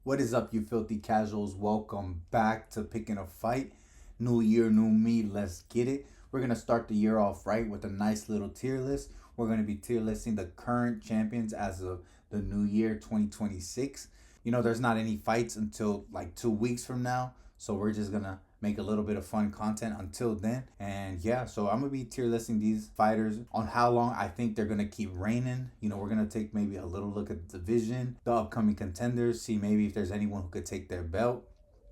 What is up, you filthy casuals? Welcome back to Picking a Fight. New year, new me. Let's get it. We're going to start the year off right with a nice little tier list. We're going to be tier listing the current champions as of the new year 2026. There's not any fights until like 2 weeks from now. So we're just going to make a little bit of fun content until then. And yeah, so I'm going to be tier listing these fighters on how long I think they're going to keep reigning. We're going to take maybe a little look at the division, the upcoming contenders, see maybe if there's anyone who could take their belt.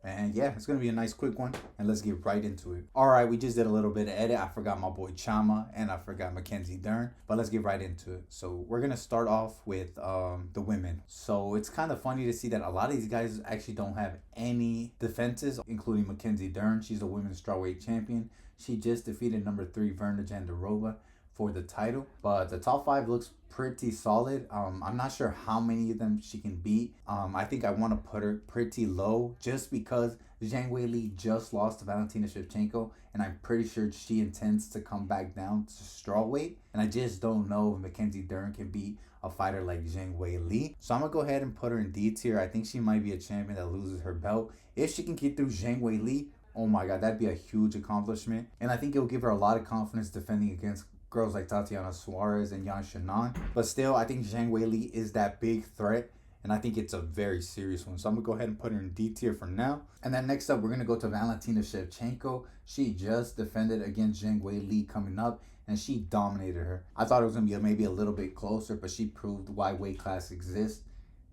And yeah, it's going to be a nice quick one. And let's get right into it. All right, we just did a little bit of edit. I forgot my boy Chama and I forgot Mackenzie Dern. But let's get right into it. So we're going to start off with the women. So it's kind of funny to see that a lot of these guys actually don't have any defenses, including Mackenzie Dern. She's a women's strawweight champion. She just defeated number 3 Verna Jandiroba for the title. But the top 5 looks pretty solid. I'm not sure how many of them she can beat. I think I want to put her pretty low just because Zhang Weili just lost to Valentina Shevchenko, and I'm pretty sure she intends to come back down to strawweight. And I just don't know if Mackenzie Dern can beat a fighter like Zhang Weili. So I'm gonna go ahead and put her in D tier. I think she might be a champion that loses her belt. If she can get through Zhang Weili, oh my god, that'd be a huge accomplishment. And I think it'll give her a lot of confidence defending against girls like Tatiana Suarez and Yan Shannon. But still, I think Zhang Weili is that big threat, and I think it's a very serious one. So I'm going to go ahead and put her in D tier for now. And then next up, we're going to go to Valentina Shevchenko. She just defended against Zhang Weili coming up, and she dominated her. I thought it was going to be maybe a little bit closer, but she proved why weight class exists,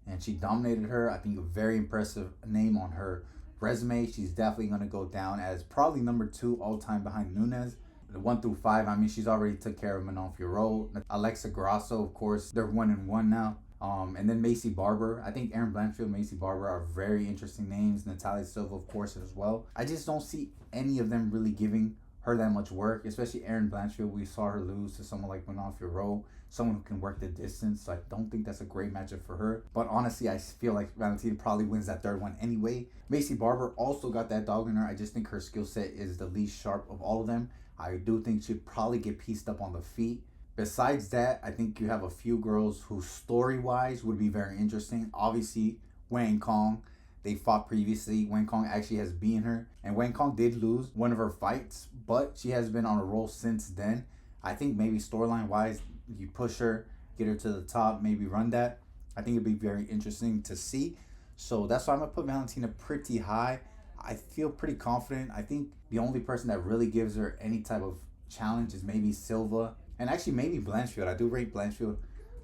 and she dominated her. I think a very impressive name on her resume. She's definitely going to go down as probably number 2 all-time behind Nunes. The 1 through 5, I mean, she's already took care of Manon Fiorot. Alexa Grasso, of course, they're 1-1 now. And then Macy Barber. I think Erin Blanchfield, Macy Barber are very interesting names. Natalia Silva, of course, as well. I just don't see any of them really giving her that much work, especially Erin Blanchfield. We saw her lose to someone like Manon Fiorot, someone who can work the distance. So I don't think that's a great matchup for her. But honestly, I feel like Valentina probably wins that third one anyway. Macy Barber also got that dog in her. I just think her skill set is the least sharp of all of them. I do think she'd probably get pieced up on the feet. Besides that, I think you have a few girls who story-wise would be very interesting. Obviously, Wang Kong. They fought previously. Wang Kong actually has beaten her. And Wang Kong did lose one of her fights, but she has been on a roll since then. I think maybe storyline-wise, you push her, get her to the top, maybe run that. I think it'd be very interesting to see. So that's why I'm going to put Valentina pretty high. I feel pretty confident. I think the only person that really gives her any type of challenge is maybe Silva, and actually maybe Blanchfield. I do rate Blanchfield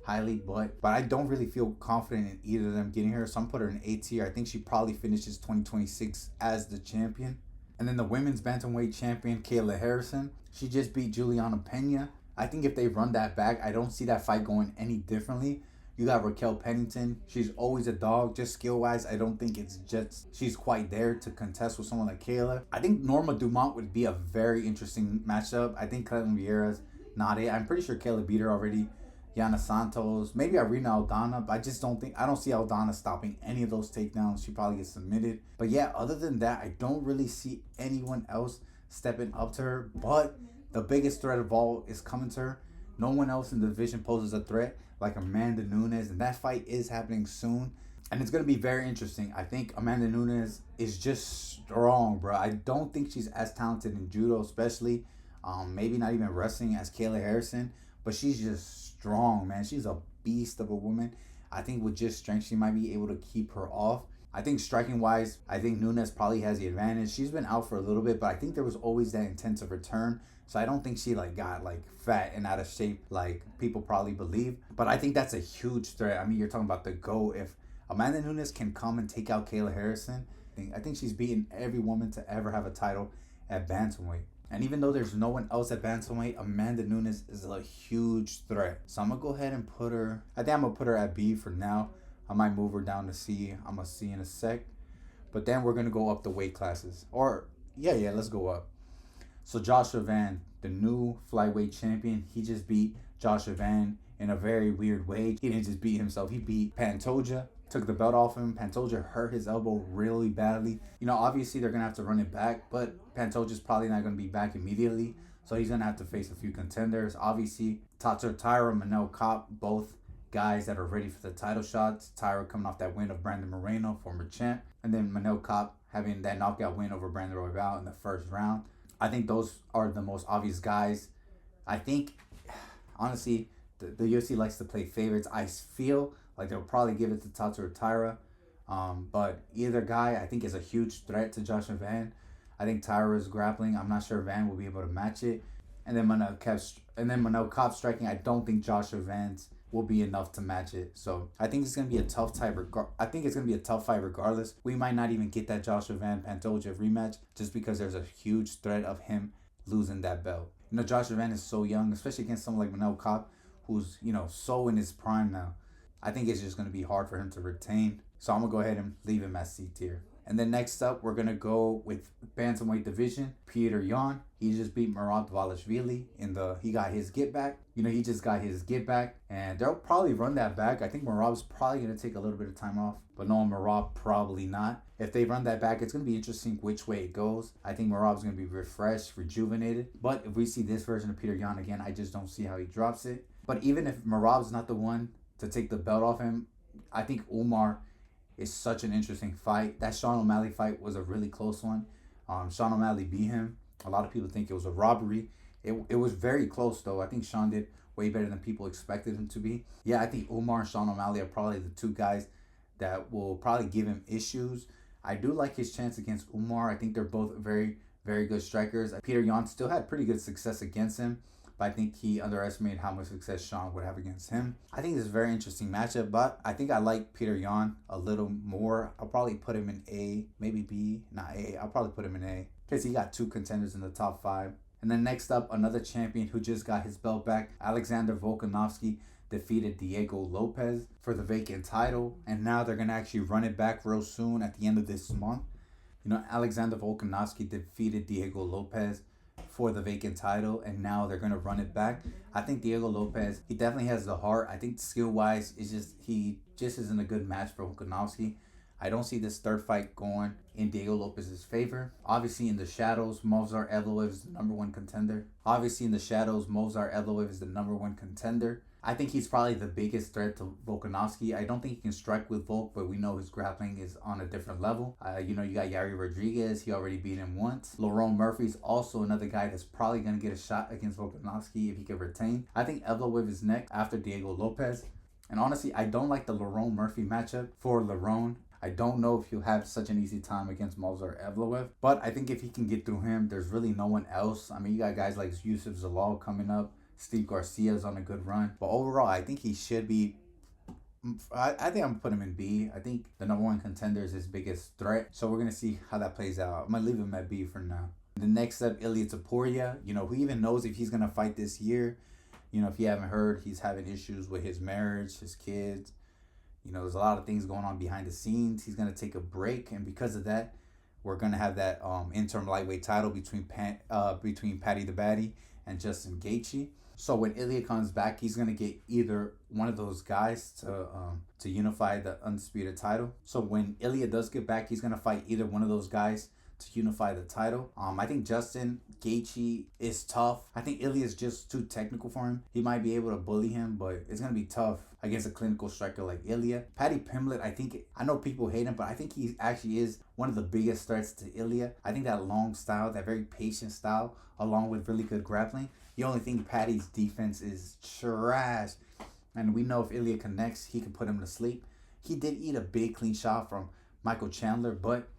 highly, but I don't really feel confident in either of them getting her. So I'm put her in A tier. I think she probably finishes 2026 as the champion. And then the women's bantamweight champion Kayla Harrison. She just beat Juliana Pena. I think if they run that back, I don't see that fight going any differently. You got Raquel Pennington. She's always a dog. Just skill-wise, I don't think it's just she's quite there to contest with someone like Kayla. I think Norma Dumont would be a very interesting matchup. I think Caitlin Vieira's not it. I'm pretty sure Kayla beat her already. Yana Santos, maybe Irina Aldana, but I don't see Aldana stopping any of those takedowns. She probably gets submitted. But yeah, other than that, I don't really see anyone else stepping up to her. But the biggest threat of all is coming to her. No one else in the division poses a threat like Amanda Nunes, and that fight is happening soon. And it's going to be very interesting. I think Amanda Nunes is just strong, bro. I don't think she's as talented in judo, especially. Maybe not even wrestling as Kayla Harrison, but she's just strong, man. She's a beast of a woman. I think with just strength, she might be able to keep her off. I think striking wise, I think Nunes probably has the advantage. She's been out for a little bit, but I think there was always that intensive return. So I don't think she got fat and out of shape like people probably believe. But I think that's a huge threat. I mean, you're talking about the GOAT. If Amanda Nunes can come and take out Kayla Harrison, I think she's beaten every woman to ever have a title at bantamweight. And even though there's no one else at bantamweight, Amanda Nunes is a huge threat. So I'm gonna go ahead and put her. I think I'm gonna put her at B for now. I might move her down to C. I'm gonna see in a sec. But then we're gonna go up the weight classes. Or yeah, let's go up. So Joshua Van, the new flyweight champion, he just beat Joshua Van in a very weird way. He didn't just beat himself. He beat Pantoja, took the belt off him. Pantoja hurt his elbow really badly. Obviously they're going to have to run it back, but Pantoja's probably not going to be back immediately. So he's going to have to face a few contenders. Obviously, Tatsuro Taira, Manel Kape, both guys that are ready for the title shots. Tyra coming off that win of Brandon Moreno, former champ. And then Manel Kape having that knockout win over Brandon Royval in the first round. I think those are the most obvious guys. I think, honestly, the UFC likes to play favorites. I feel like they'll probably give it to Tato or Tyra. But either guy, I think, is a huge threat to Joshua Van. I think Tyra's grappling. I'm not sure Van will be able to match it. And then Manel Kape striking. I don't think Joshua Van's will be enough to match it. So I think it's gonna be a tough fight. I think it's gonna be a tough fight regardless. We might not even get that Joshua Van Pantoja rematch just because there's a huge threat of him losing that belt. You know, Joshua Van is so young, especially against someone like Manel Kape, who's, you know, so in his prime now. I think it's just gonna be hard for him to retain. So I'm gonna go ahead and leave him at C tier. And then next up, we're going to go with bantamweight division. Petr Yan. He just beat Merab Dvalishvili he got his get back. You know, he just got his get back. And they'll probably run that back. I think Merab's probably going to take a little bit of time off. But no, Merab probably not. If they run that back, it's going to be interesting which way it goes. I think Merab's going to be refreshed, rejuvenated. But if we see this version of Petr Yan again, I just don't see how he drops it. But even if Merab's not the one to take the belt off him, I think Umar is such an interesting fight. That Sean O'Malley fight was a really close one. Sean O'Malley beat him. A lot of people think it was a robbery. It was very close, though. I think Sean did way better than people expected him to be. Yeah, I think Umar and Sean O'Malley are probably the two guys that will probably give him issues. I do like his chance against Umar. I think they're both very, very good strikers. Petr Yan still had pretty good success against him, but I think he underestimated how much success Sean would have against him. I think this is a very interesting matchup, but I think I like Petr Yan a little more. I'll probably put him in A, maybe B, not A. I'll probably put him in A because he got two contenders in the top 5. And then next up, another champion who just got his belt back, Alexander Volkanovski, defeated Diego Lopez for the vacant title, and now they're going to actually run it back real soon at the end of this month. You know, Alexander Volkanovski defeated Diego Lopez for the vacant title, and now they're going to run it back. I think Diego Lopez, he definitely has the heart. I think skill-wise, he just isn't a good match for Volkanovski. I don't see this third fight going in Diego Lopez's favor. Obviously, in the shadows, Movsar Evloev is the number one contender. I think he's probably the biggest threat to Volkanovski. I don't think he can strike with Volk, but we know his grappling is on a different level. You know, you got Yair Rodriguez. He already beat him once. Lerone Murphy's also another guy that's probably going to get a shot against Volkanovski if he can retain. I think Evloev is next after Diego Lopez. And honestly, I don't like the Lerone Murphy matchup for Lerone. I don't know if he'll have such an easy time against Movsar Evloev. But I think if he can get through him, there's really no one else. I mean, you got guys like Yusuf Zalal coming up. Steve Garcia's on a good run. But overall, I think he should be... I think I'm going to put him in B. I think the number one contender is his biggest threat. So we're going to see how that plays out. I'm going to leave him at B for now. The next up, Ilia Topuria. You know, who even knows if he's going to fight this year? You know, if you haven't heard, he's having issues with his marriage, his kids. You know, there's a lot of things going on behind the scenes. He's going to take a break. And because of that, we're going to have that interim lightweight title between Paddy the Baddy and Justin Gaethje. So when Ilia comes back, he's going to get either one of those guys to unify the undisputed title. So when Ilia does get back, he's going to fight either one of those guys to unify the title. I think Justin Gaethje is tough. I think Ilia is just too technical for him. He might be able to bully him, but it's going to be tough against a clinical striker like Ilia. Paddy Pimblett, I know people hate him, but I think he actually is one of the biggest threats to Ilia. I think that long style, that very patient style, along with really good grappling. The only thing, Paddy's defense is trash. And we know if Ilia connects, he can put him to sleep. He did eat a big clean shot from Michael Chandler, but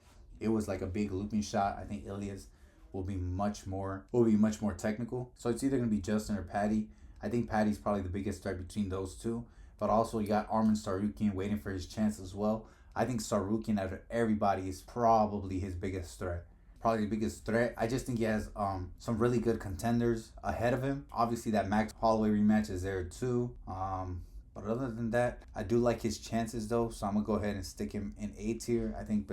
it was like a big looping shot. I think Ilia's will be much more technical. So it's either going to be Justin or Paddy. I think Paddy's probably the biggest threat between those two. But also you got Arman Tsarukyan waiting for his chance as well. I think Tsarukyan out of everybody is probably his biggest threat. I just think he has some really good contenders ahead of him. Obviously that Max Holloway rematch is there too. But other than that, I do like his chances though. So I'm going to go ahead and stick him in A tier. I think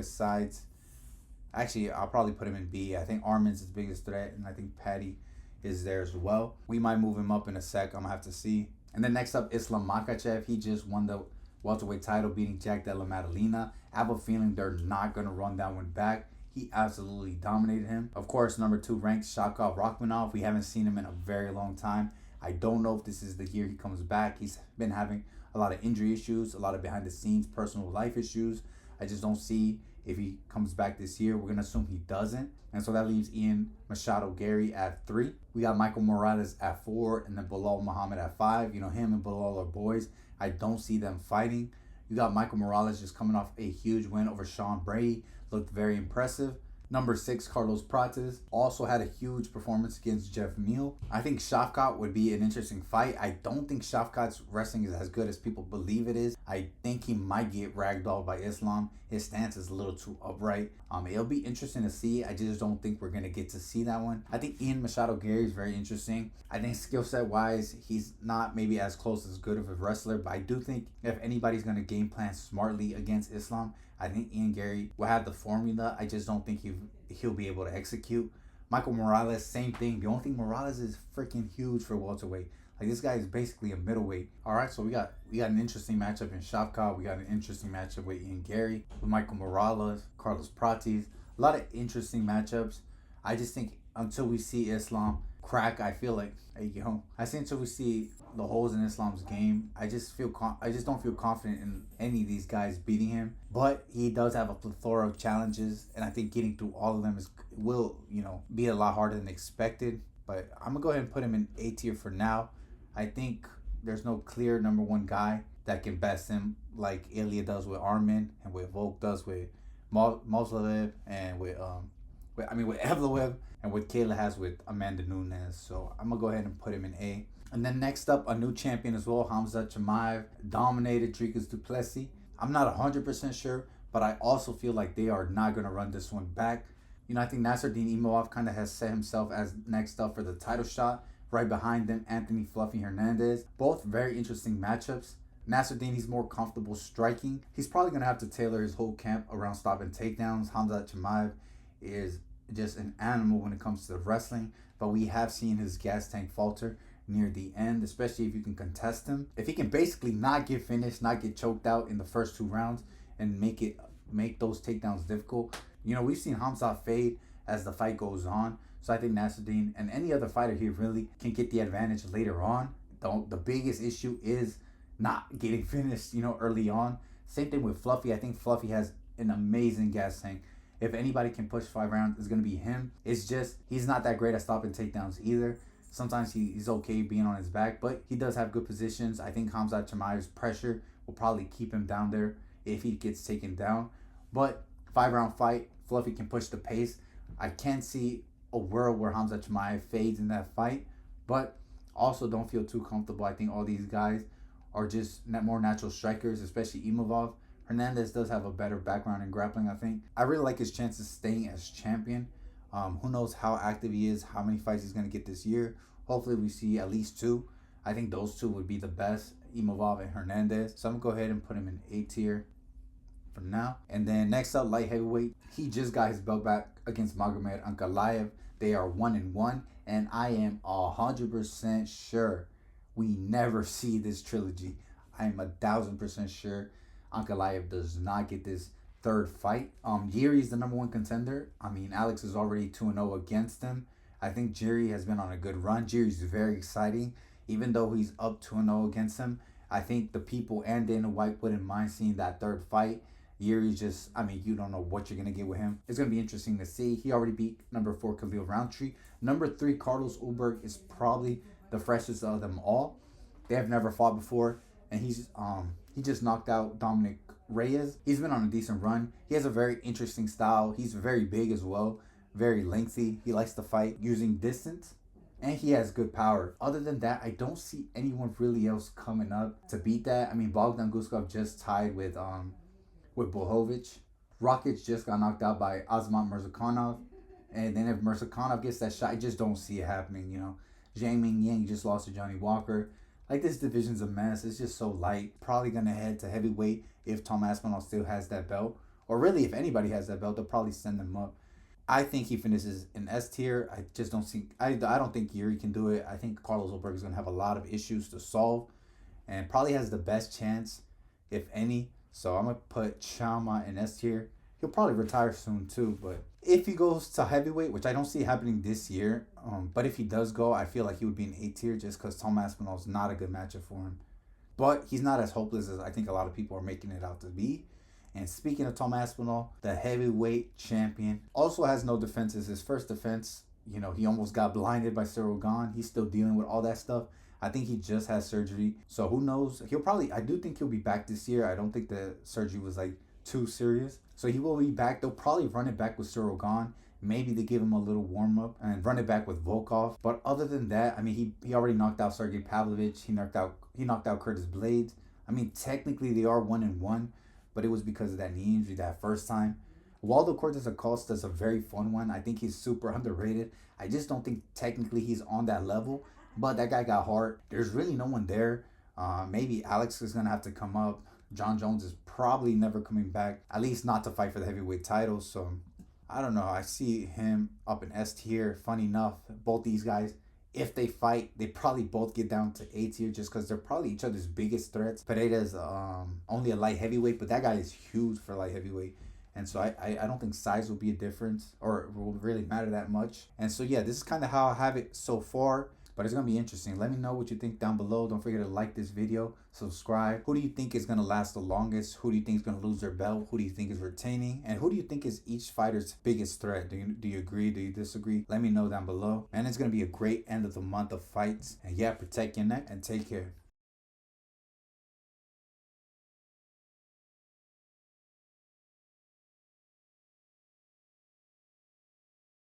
actually, I'll probably put him in B. I think Arman's his biggest threat, and I think Paddy is there as well. We might move him up in a sec. I'm going to have to see. And then next up, Islam Makhachev. He just won the welterweight title, beating Jack Della Maddalena. I have a feeling they're not going to run that one back. He absolutely dominated him. Of course, number 2 ranked Shakov Rachmanov. We haven't seen him in a very long time. I don't know if this is the year he comes back. He's been having a lot of injury issues, a lot of behind the scenes personal life issues. I just don't see if he comes back this year. We're going to assume he doesn't. And so that leaves Ian Machado Gary at 3. We got Michael Morales at 4, and then Bilal Muhammad at 5. You know, him and Bilal are boys. I don't see them fighting. You got Michael Morales just coming off a huge win over Sean Brady. Looked very impressive. Number 6, Carlos Prates, also had a huge performance against Jeff Neal. I think Shafkat would be an interesting fight. I don't think Shafkat's wrestling is as good as people believe it is. I think he might get ragdolled by Islam. His stance is a little too upright. It'll be interesting to see. I just don't think we're going to get to see that one. I think Ian Machado Gary is very interesting. I think skill set wise, he's not maybe as close as good of a wrestler, but I do think if anybody's going to game plan smartly against Islam, I think Ian Gary will have the formula. I just don't think he'll be able to execute. Michael Morales, same thing. The only thing, Morales is freaking huge for welterweight. Like, this guy is basically a middleweight. All right, so we got an interesting matchup in Shafkat. We got an interesting matchup with Ian Gary, with Michael Morales, Carlos Prates. A lot of interesting matchups. I just think until we see Islam crack, I feel like, I think until we see the holes in Islam's game, I just don't feel confident in any of these guys beating him. But he does have a plethora of challenges, and I think getting through all of them will be a lot harder than expected. But I'm gonna go ahead and put him in A tier for now. I think there's no clear number 1 guy that can best him like Ilya does with Armin, and with Volk does with Moslev, and with Evloev, and what Kayla has with Amanda Nunes. So I'm gonna go ahead and put him in A. And then next up, a new champion as well, Hamza Chimaev, dominated Dricus du Plessis. I'm not 100% sure, but I also feel like they are not going to run this one back. I think Nasruddin Imavov kind of has set himself as next up for the title shot. Right behind them, Anthony Fluffy Hernandez. Both very interesting matchups. Nasruddin, he's more comfortable striking. He's probably going to have to tailor his whole camp around stopping takedowns. Hamza Chimaev is just an animal when it comes to the wrestling, but we have seen his gas tank falter near the end, especially if you can contest him. If he can basically not get finished, not get choked out in the first 2 rounds, and make those takedowns difficult. We've seen Hamza fade as the fight goes on. So I think Nasruddin and any other fighter here really can get the advantage later on. The biggest issue is not getting finished, early on. Same thing with Fluffy. I think Fluffy has an amazing gas tank. If anybody can push 5 rounds, it's going to be him. It's just he's not that great at stopping takedowns either. Sometimes he's okay being on his back, but he does have good positions. I think Hamza Chimaev's pressure will probably keep him down there if he gets taken down. But 5-round fight, Fluffy can push the pace. I can't see a world where Hamza Chimaev fades in that fight, but also don't feel too comfortable. I think all these guys are just more natural strikers, especially Imavov. Hernandez does have a better background in grappling, I think. I really like his chances staying as champion. Who knows how active he is, how many fights he's going to get this year. Hopefully we see at least 2. I think those 2 would be the best, Imavov and Hernandez. So I'm going to go ahead and put him in A tier for now. And then next up, light heavyweight. He just got his belt back against Magomed Ankalaev. They are 1-1, and I am 100% sure we never see this trilogy. I am 1,000% sure Ankalaev does not get this 3rd fight. Yuri is the number 1 contender. Alex is already 2-0 against him. I think Jiri has been on a good run. Jiri's very exciting. Even though he's up 2-0 against him, I think the people and Dana White wouldn't mind seeing that 3rd fight. Yuri's just, you don't know what you're going to get with him. It's going to be interesting to see. He already beat number 4 Khalil Roundtree. Number 3 Carlos Ulberg is probably the freshest of them all. They have never fought before, and he just knocked out Dominic Reyes. He's been on a decent run. He has a very interesting style. He's very big as well, very lengthy. He likes to fight using distance, and he has good power. Other than that, I don't see anyone really else coming up to beat that. Bogdan Guskov just tied with Bohovic. Rakic just got knocked out by Azmat Mirzakhanov, and then if Mirzakhanov gets that shot, I just don't see it happening. Zhang Ming Yang just lost to Johnny Walker. Like, this division's a mess. It's just so light. Probably going to head to heavyweight if Tom Aspinall still has that belt. Or really, if anybody has that belt, they'll probably send them up. I think he finishes in S tier. I just don't think... I don't think Yuri can do it. I think Carlos Ulberg is going to have a lot of issues to solve. And probably has the best chance, if any. So I'm going to put Chama in S tier. He'll probably retire soon too, but... If he goes to heavyweight, which I don't see happening this year, but if he does go, I feel like he would be in A tier just because Tom Aspinall is not a good matchup for him. but he's not as hopeless as I think a lot of people are making it out to be. And speaking of Tom Aspinall, the heavyweight champion also has no defenses. His first defense, you know, he almost got blinded by Cyril Gahn. He's still dealing with all that stuff. I think he just had surgery. So who knows? I do think he'll be back this year. I don't think the surgery was like too serious. So he will be back. They'll probably run it back with Cyril Gahn. Maybe they give him a little warm up and run it back with Volkov. But other than that, I mean, he already knocked out Sergey Pavlovich. He knocked out Curtis Blades. I mean, technically they are 1-1, but it was because of that knee injury that first time. Waldo Cortes Acosta is a very fun one. I think he's super underrated. I just don't think technically he's on that level. But that guy got heart. There's really no one there. Maybe Alex is gonna have to come up. John Jones is probably never coming back, at least not to fight for the heavyweight title. So I don't know. I see him up in S tier. Funny enough, both these guys, if they fight, they probably both get down to A tier just because they're probably each other's biggest threats. Pereira's only a light heavyweight, but that guy is huge for light heavyweight. And so I don't think size will be a difference or will really matter that much. And so, yeah, this is kind of how I have it so far. But it's going to be interesting. Let me know what you think down below. Don't forget to like this video, subscribe. Who do you think is going to last the longest? Who do you think is going to lose their belt? Who do you think is retaining? And who do you think is each fighter's biggest threat? Do you agree? Do you disagree? Let me know down below. And it's going to be a great end of the month of fights. And yeah, protect your neck and take care.